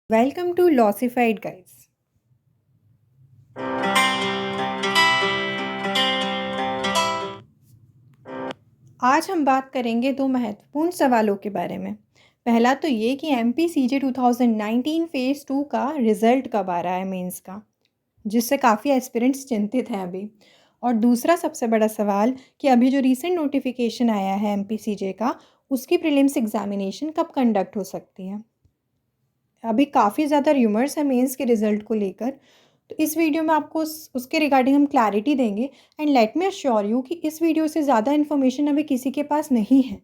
Welcome to Lossified Guys. आज हम बात करेंगे दो महत्वपूर्ण सवालों के बारे में। पहला तो ये कि MPCJ 2019 फेज़ 2 का रिज़ल्ट कब आ रहा है मेंस का, जिससे काफ़ी एस्पिरेंट्स चिंतित हैं अभी। और दूसरा सबसे बड़ा सवाल कि अभी जो रीसेंट नोटिफिकेशन आया है MPCJ का, उसकी प्रीलिम्स एग्जामिनेशन कब कंडक्ट हो सकती है। अभी काफ़ी ज़्यादा र्यूमर्स हैं मेंस के रिज़ल्ट को लेकर, तो इस वीडियो में आपको उसके रिगार्डिंग हम क्लैरिटी देंगे। And let me assure you कि इस वीडियो से ज़्यादा इन्फॉर्मेशन अभी किसी के पास नहीं है।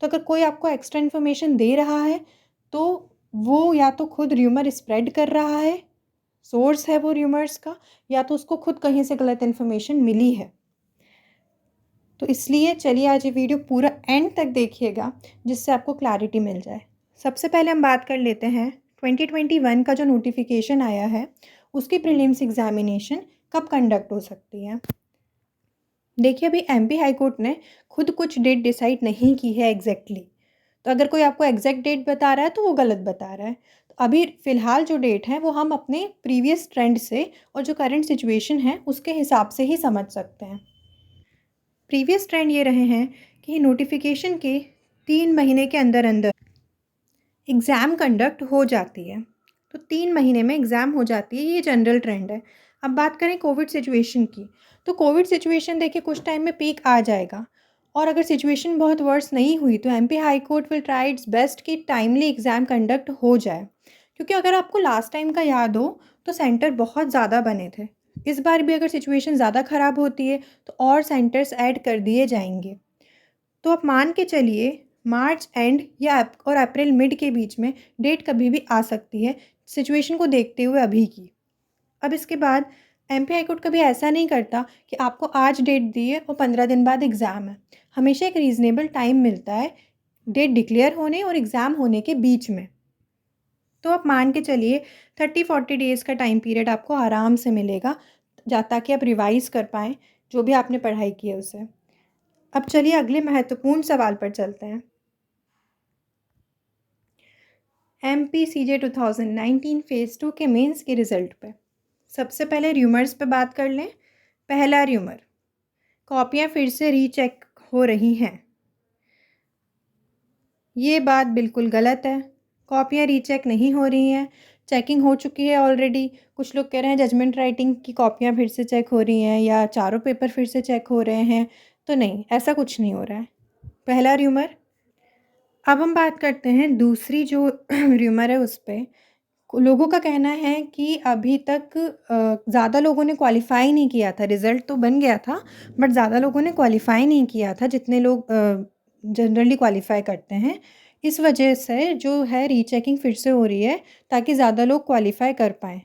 तो अगर कोई आपको एक्स्ट्रा इन्फॉर्मेशन दे रहा है तो वो या तो खुद र्यूमर स्प्रेड कर रहा है, सोर्स है वो र्यूमर्स का, या तो उसको खुद कहीं से गलत इन्फॉर्मेशन मिली है। तो इसलिए चलिए आज ये वीडियो पूरा एंड तक देखिएगा, जिससे आपको क्लैरिटी मिल जाए। सबसे पहले हम बात कर लेते हैं 2021 का जो नोटिफिकेशन आया है, उसकी प्रीलिम्स एग्जामिनेशन कब कंडक्ट हो सकती है। देखिए, अभी MP हाई कोर्ट ने खुद कुछ डेट डिसाइड नहीं की है एग्जैक्टली। तो अगर कोई आपको एग्जैक्ट डेट बता रहा है तो वो गलत बता रहा है। तो अभी फ़िलहाल जो डेट है वो हम अपने प्रीवियस ट्रेंड से और जो करंट सिचुएशन है उसके हिसाब से ही समझ सकते हैं। प्रीवियस ट्रेंड ये रहे हैं कि नोटिफिकेशन के 3 महीने के अंदर अंदर एग्ज़ाम कंडक्ट हो जाती है। तो 3 महीने में एग्ज़ाम हो जाती है, ये जनरल ट्रेंड है। अब बात करें कोविड सिचुएशन की, तो कोविड सिचुएशन देखिए कुछ टाइम में पीक आ जाएगा, और अगर सिचुएशन बहुत वर्स नहीं हुई तो MP high court will try it's best कि टाइमली एग्ज़ाम कंडक्ट हो जाए। क्योंकि अगर आपको लास्ट टाइम का याद हो तो सेंटर बहुत ज़्यादा बने थे। इस बार भी अगर सिचुएशन ज़्यादा ख़राब होती है तो और सेंटर्स ऐड कर दिए जाएंगे। तो आप मान के चलिए मार्च एंड या और अप्रैल मिड के बीच में डेट कभी भी आ सकती है, सिचुएशन को देखते हुए अभी की। अब इसके बाद MP हाई कोर्ट कभी ऐसा नहीं करता कि आपको आज डेट दी है और 15 दिन बाद एग्ज़ाम है। हमेशा एक रीज़नेबल टाइम मिलता है डेट डिक्लेयर होने और एग्ज़ाम होने के बीच में। तो आप मान के चलिए 30-40 डेज़ का टाइम पीरियड आपको आराम से मिलेगा, ताकि आप रिवाइज़ कर पाएँ जो भी आपने पढ़ाई की है उसे। अब चलिए अगले महत्वपूर्ण सवाल पर चलते हैं। MPCJ 2019 फेज़ 2 के मेंस के रिज़ल्ट पे। सबसे पहले र्यूमर्स पे बात कर लें। पहला र्यूमर, कॉपियाँ फिर से रीचेक हो रही हैं। ये बात बिल्कुल गलत है। कॉपियाँ रीचेक नहीं हो रही हैं, चेकिंग हो चुकी है ऑलरेडी। कुछ लोग कह रहे हैं जजमेंट राइटिंग की कॉपियाँ फिर से चेक हो रही हैं या चारों पेपर फिर से चेक हो रहे हैं। तो नहीं, ऐसा कुछ नहीं हो रहा है। पहला र्यूमर। अब हम बात करते हैं दूसरी जो र्यूमर है उस पे। लोगों का कहना है कि अभी तक ज़्यादा लोगों ने क्वालिफ़ाई नहीं किया था। रिज़ल्ट तो बन गया था, बट ज़्यादा लोगों ने क्वालिफ़ाई नहीं किया था जितने लोग जनरली क्वालिफ़ाई करते हैं। इस वजह से जो है रीचेकिंग फिर से हो रही है ताकि ज़्यादा लोग क्वालिफ़ाई कर पाएँ।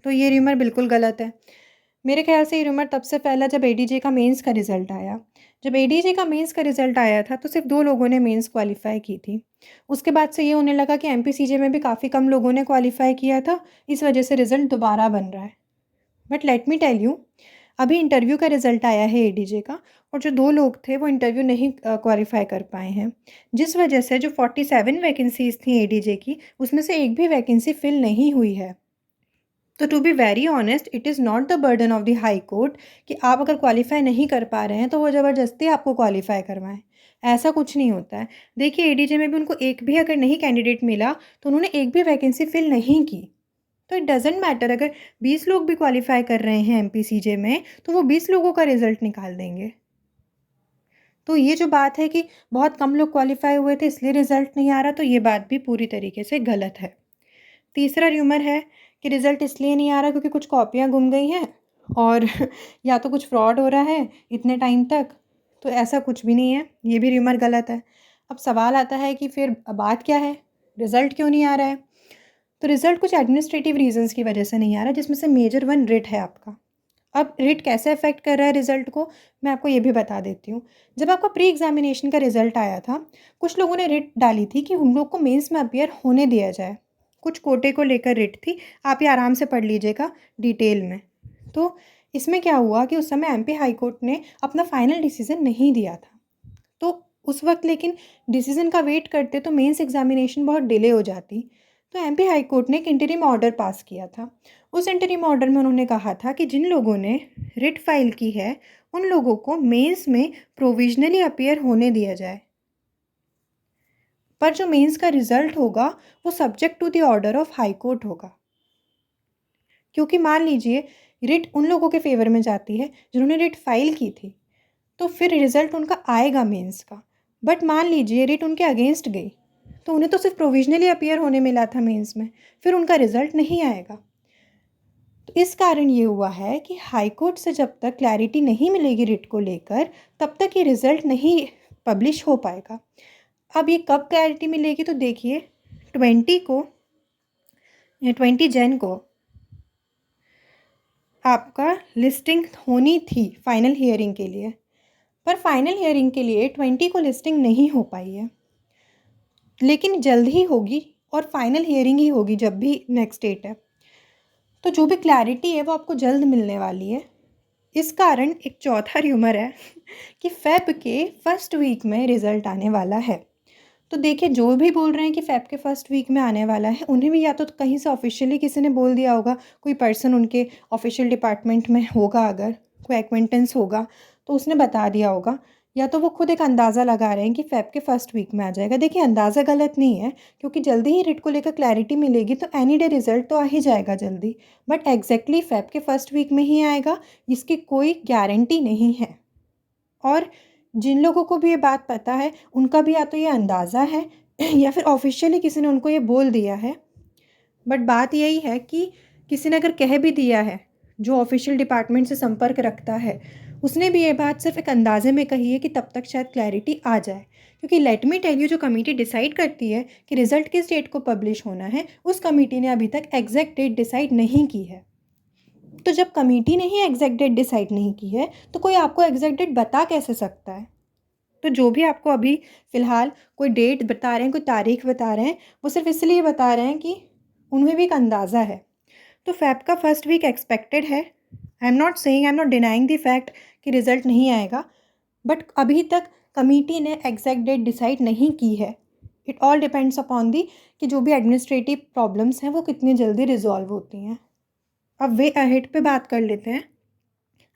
तो ये र्यूमर बिल्कुल गलत है। मेरे ख़्याल से ये र्यूमर तब से फैला जब ADJ का मेंस का रिज़ल्ट आया। जब ADJ का मेंस का रिज़ल्ट आया था तो सिर्फ 2 लोगों ने मेंस क्वालिफ़ाई की थी। उसके बाद से ये होने लगा कि MPCJ में भी काफ़ी कम लोगों ने क्वालिफ़ाई किया था, इस वजह से रिज़ल्ट दोबारा बन रहा है। But let me tell you, अभी इंटरव्यू का रिज़ल्ट आया है ADJ का, और जो 2 लोग थे वो इंटरव्यू नहीं क्वालिफ़ाई कर पाए हैं। जिस वजह से जो 47 वैकेंसीज़ थी ADJ की, उसमें से एक भी वैकेंसी फ़िल नहीं हुई है। तो to be very honest, it is not the burden of the high court कि आप अगर क्वालिफ़ाई नहीं कर पा रहे हैं तो वो ज़बरदस्ती आपको क्वालिफ़ाई करवाएं। ऐसा कुछ नहीं होता है। देखिए, ADJ में भी उनको एक भी अगर नहीं कैंडिडेट मिला तो उन्होंने एक भी वैकेंसी फिल नहीं की। तो इट डजेंट मैटर, अगर 20 लोग भी क्वालिफ़ाई कर रहे हैं MPCJ में तो वो 20 लोगों का रिजल्ट निकाल देंगे। तो ये जो बात है कि बहुत कम लोग क्वालिफ़ाई हुए थे इसलिए रिजल्ट नहीं आ रहा, तो ये बात भी पूरी तरीके से गलत है। तीसरा र्यूमर है कि रिज़ल्ट इसलिए नहीं आ रहा क्योंकि कुछ कॉपियाँ गुम गई हैं और या तो कुछ फ्रॉड हो रहा है इतने टाइम तक। तो ऐसा कुछ भी नहीं है, ये भी र्यूमर गलत है। अब सवाल आता है कि फिर बात क्या है, रिज़ल्ट क्यों नहीं आ रहा है। तो रिज़ल्ट कुछ एडमिनिस्ट्रेटिव रीजंस की वजह से नहीं आ रहा, जिसमें से मेजर वन रिट है आपका। अब रिट कैसे अफेक्ट कर रहा है रिज़ल्ट को, मैं आपको ये भी बता देती हूँ। जब आपका प्री एग्जामिनेशन का रिज़ल्ट आया था, कुछ लोगों ने रिट डाली थी कि हम लोग को मेंस में अपीयर होने दिया जाए। कुछ कोटे को लेकर रिट थी, आप ये आराम से पढ़ लीजिएगा डिटेल में। तो इसमें क्या हुआ कि उस समय MP हाई कोर्ट ने अपना फाइनल डिसीजन नहीं दिया था। तो उस वक्त लेकिन डिसीजन का वेट करते तो मेंस एग्जामिनेशन बहुत डिले हो जाती। तो एमपी हाई कोर्ट ने एक इंटरिम ऑर्डर पास किया था। उस इंटरिम ऑर्डर में उन्होंने कहा था कि जिन लोगों ने रिट फाइल की है उन लोगों को मेंस में प्रोविजनली अपीयर होने दिया जाए, पर जो मेंस का रिजल्ट होगा वो subject to the order of high court होगा। क्योंकि मान लीजिए रिट उन लोगों के फेवर में जाती है जिन्होंने रिट फाइल की थी, तो फिर रिजल्ट उनका आएगा मेंस का। बट मान लीजिए रिट उनके अगेंस्ट गई, तो उन्हें तो सिर्फ प्रोविजनली अपीयर होने मिला था मेंस में, फिर उनका रिजल्ट नहीं आएगा। तो इस कारण ये हुआ है कि हाई कोर्ट से जब तक क्लैरिटी नहीं मिलेगी रिट को लेकर, तब तक ये रिजल्ट नहीं पब्लिश हो पाएगा। अब ये कब क्लैरिटी मिलेगी, तो देखिए 20 जन को आपका लिस्टिंग होनी थी फाइनल हियरिंग के लिए, पर फाइनल हियरिंग के लिए 20 को लिस्टिंग नहीं हो पाई है, लेकिन जल्द ही होगी और फाइनल हियरिंग ही होगी जब भी नेक्स्ट डेट है। तो जो भी क्लैरिटी है वो आपको जल्द मिलने वाली है। इस कारण एक चौथा र्यूमर है कि फेब के फर्स्ट वीक में रिज़ल्ट आने वाला है। तो देखिए जो भी बोल रहे हैं कि फेब के फर्स्ट वीक में आने वाला है, उन्हें भी या तो कहीं से ऑफिशियली किसी ने बोल दिया होगा, कोई पर्सन उनके ऑफिशियल डिपार्टमेंट में होगा, अगर कोई एक्वेंटेंस होगा तो उसने बता दिया होगा, या तो वो खुद एक अंदाज़ा लगा रहे हैं कि फेब के फर्स्ट वीक में आ जाएगा। देखिए अंदाज़ा गलत नहीं है, क्योंकि जल्दी ही रिट को लेकर क्लैरिटी मिलेगी तो एनी डे रिजल्ट तो आ ही जाएगा जल्दी, बट एग्जैक्टली फेब के फर्स्ट वीक में ही आएगा इसकी कोई गारंटी नहीं है। और जिन लोगों को भी ये बात पता है उनका भी या तो ये अंदाज़ा है या फिर ऑफिशियली किसी ने उनको ये बोल दिया है। बट बात यही है कि किसी ने अगर कह भी दिया है, जो ऑफिशियल डिपार्टमेंट से संपर्क रखता है, उसने भी ये बात सिर्फ एक अंदाजे में कही है कि तब तक शायद क्लैरिटी आ जाए। क्योंकि लेट मी टेल यू, जो कमेटी डिसाइड करती है कि रिज़ल्ट किस डेट को पब्लिश होना है, उस कमेटी ने अभी तक एग्जैक्ट डेट डिसाइड नहीं की है। तो जब कमेटी ने ही एग्जैक्ट डेट डिसाइड नहीं की है तो कोई आपको एग्जैक्ट डेट बता कैसे सकता है। तो जो भी आपको अभी फ़िलहाल कोई डेट बता रहे हैं, कोई तारीख बता रहे हैं, वो सिर्फ इसलिए बता रहे हैं कि उन्हें भी एक अंदाज़ा है। तो फ़ेब का फर्स्ट वीक एक्सपेक्टेड है। I am not denying the fact कि रिज़ल्ट नहीं आएगा, बट अभी तक कमेटी ने एग्जैक्ट डेट डिसाइड नहीं की है। It all depends upon the कि जो भी एडमिनिस्ट्रेटिव प्रॉब्लम्स हैं वो कितनी जल्दी रिजॉल्व होती हैं। अब वे अहेड पे बात कर लेते हैं।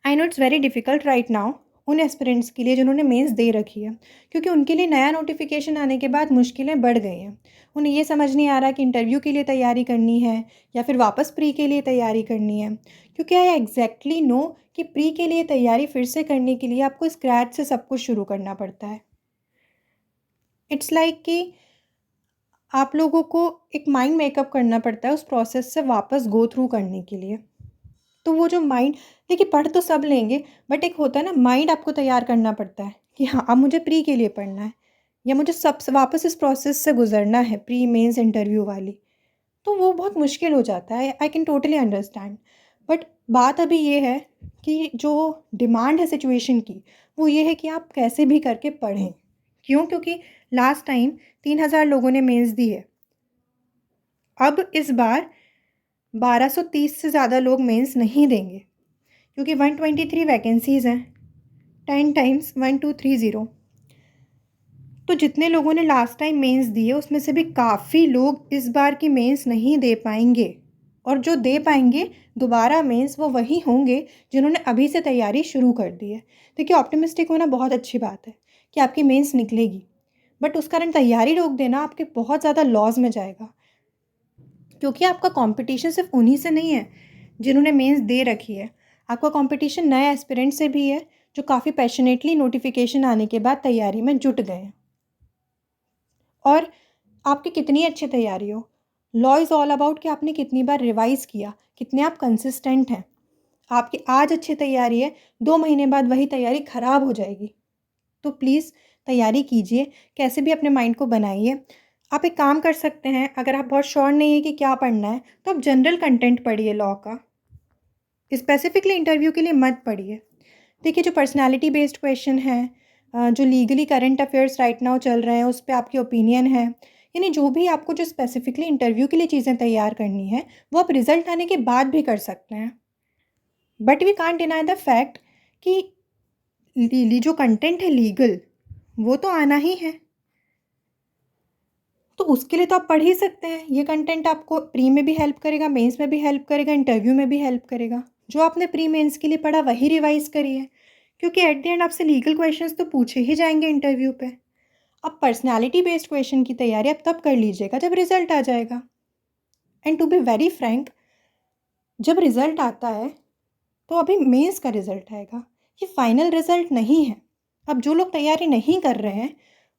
I know it's very difficult right now उन एस्पिरेंट्स के लिए जिन्होंने मेंस दे रखी है, क्योंकि उनके लिए नया नोटिफिकेशन आने के बाद मुश्किलें बढ़ गई हैं। उन्हें ये समझ नहीं आ रहा कि इंटरव्यू के लिए तैयारी करनी है या फिर वापस प्री के लिए तैयारी करनी है। क्योंकि आई एग्जैक्टली नो कि प्री के लिए तैयारी फिर से करने के लिए आपको स्क्रैच से सब कुछ शुरू करना पड़ता है। इट्स लाइक कि आप लोगों को एक माइंड मेकअप करना पड़ता है उस प्रोसेस से वापस गो थ्रू करने के लिए। तो वो जो माइंड, देखिए पढ़ तो सब लेंगे, बट एक होता है ना, माइंड आपको तैयार करना पड़ता है कि हाँ अब मुझे प्री के लिए पढ़ना है या मुझे सब वापस इस प्रोसेस से गुजरना है प्री मेंस इंटरव्यू वाली। तो वो बहुत मुश्किल हो जाता है। I can totally understand. But बात अभी ये है कि जो डिमांड है सिचुएशन की, वो ये है कि आप कैसे भी करके पढ़ें। क्यों? क्योंकि लास्ट टाइम 3,000 लोगों ने मेंस दी है। अब इस बार 1230 से ज़्यादा लोग मेंस नहीं देंगे, क्योंकि 123 वैकेंसीज़ हैं, 10 टाइम्स 1230। तो जितने लोगों ने लास्ट टाइम मेंस दिए उसमें से भी काफ़ी लोग इस बार की मेंस नहीं दे पाएंगे, और जो दे पाएंगे दोबारा मेंस वो वही होंगे जिन्होंने अभी से तैयारी शुरू कर दी है। देखिए ऑप्टिमिस्टिक होना बहुत अच्छी बात है कि आपकी मेंस निकलेगी, बट उस कारण तैयारी रोक देना आपके बहुत ज़्यादा लॉस में जाएगा। क्योंकि आपका कंपटीशन सिर्फ उन्हीं से नहीं है जिन्होंने मेंस दे रखी है, आपका कंपटीशन नए एस्पिरेंट से भी है जो काफ़ी पैशनेटली नोटिफिकेशन आने के बाद तैयारी में जुट गए हैं। और आपकी कितनी अच्छी तैयारी हो, लॉ इज़ ऑल अबाउट कि आपने कितनी बार रिवाइज़ किया, कितने आप कंसिस्टेंट हैं। आपकी आज अच्छी तैयारी है, 2 महीने बाद वही तैयारी ख़राब हो जाएगी। तो प्लीज़ तैयारी कीजिए, कैसे भी अपने माइंड को बनाइए। आप एक काम कर सकते हैं, अगर आप बहुत श्योर नहीं है कि क्या पढ़ना है तो आप जनरल कंटेंट पढ़िए लॉ का, स्पेसिफिकली इंटरव्यू के लिए मत पढ़िए। देखिए जो पर्सनालिटी बेस्ड क्वेश्चन है, जो legally current affairs right now चल रहे हैं उस पर आपकी ओपिनियन है, यानी जो भी आपको जो स्पेसिफिकली इंटरव्यू के लिए चीज़ें तैयार करनी है वो आप रिजल्ट आने के बाद भी कर सकते हैं। But we can't deny the fact कि जो कंटेंट है लीगल वो तो आना ही है। तो उसके लिए तो आप पढ़ ही सकते हैं। ये कंटेंट आपको प्री में भी हेल्प करेगा, मेंस में भी हेल्प करेगा, इंटरव्यू में भी हेल्प करेगा। जो आपने प्री मेंस के लिए पढ़ा वही रिवाइज़ करिए, क्योंकि एट द एंड आपसे लीगल क्वेश्चंस तो पूछे ही जाएंगे इंटरव्यू पे। अब पर्सनैलिटी बेस्ड क्वेश्चन की तैयारी आप तब कर लीजिएगा जब रिज़ल्ट आ जाएगा। And to be very frank, जब रिज़ल्ट आता है तो अभी मेंस का रिज़ल्ट आएगा, ये फाइनल रिज़ल्ट नहीं है। अब जो लोग तैयारी नहीं कर रहे हैं,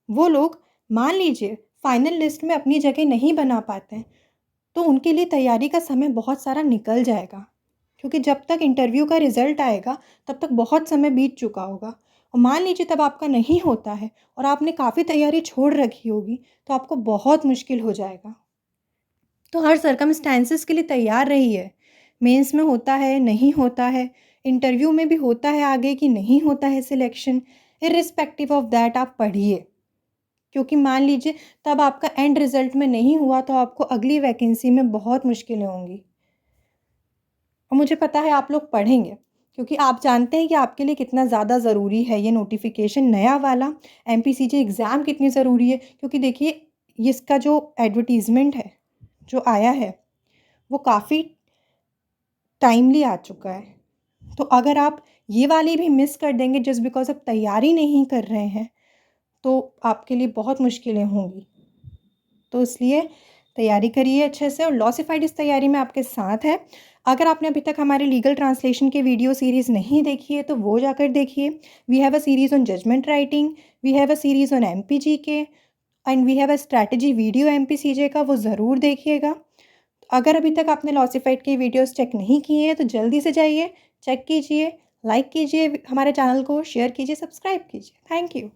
वो लोग मान लीजिए फाइनल लिस्ट में अपनी जगह नहीं बना पाते हैं, तो उनके लिए तैयारी का समय बहुत सारा निकल जाएगा, क्योंकि जब तक इंटरव्यू का रिज़ल्ट आएगा तब तक बहुत समय बीत चुका होगा। और मान लीजिए तब आपका नहीं होता है और आपने काफ़ी तैयारी छोड़ रखी होगी, तो आपको बहुत मुश्किल हो जाएगा। तो हर सर्कमस्टेंसेस के लिए तैयार रहिए। मेंस में होता है, नहीं होता है, इंटरव्यू में भी होता है आगे कि नहीं होता है सिलेक्शन, इर्रिस्पेक्टिव ऑफ दैट आप पढ़िए, क्योंकि मान लीजिए तब आपका एंड रिज़ल्ट में नहीं हुआ तो आपको अगली वैकेंसी में बहुत मुश्किलें होंगी। और मुझे पता है आप लोग पढ़ेंगे, क्योंकि आप जानते हैं कि आपके लिए कितना ज़्यादा ज़रूरी है ये नोटिफिकेशन नया वाला, एमपीसीजे एग्ज़ाम कितनी ज़रूरी है। क्योंकि देखिए, इसका जो एडवर्टीज़मेंट है जो आया है वो काफ़ी टाइमली आ चुका है। तो अगर आप ये वाली भी मिस कर देंगे जस्ट बिकॉज़ आप तैयारी नहीं कर रहे हैं, तो आपके लिए बहुत मुश्किलें होंगी। तो इसलिए तैयारी करिए अच्छे से, और लॉसिफाइड इस तैयारी में आपके साथ है। अगर आपने अभी तक हमारे लीगल ट्रांसलेशन के वीडियो सीरीज़ नहीं देखी है तो वो जाकर देखिए। We have a series on judgment writing, we have a series on MPGK and we have a strategy video MPCJ का, वो ज़रूर देखिएगा। अगर अभी तक आपने लॉसिफाइड के वीडियोस चेक नहीं किए हैं तो जल्दी से जाइए, चेक कीजिए, लाइक कीजिए हमारे चैनल को, शेयर कीजिए, सब्सक्राइब कीजिए। Thank you.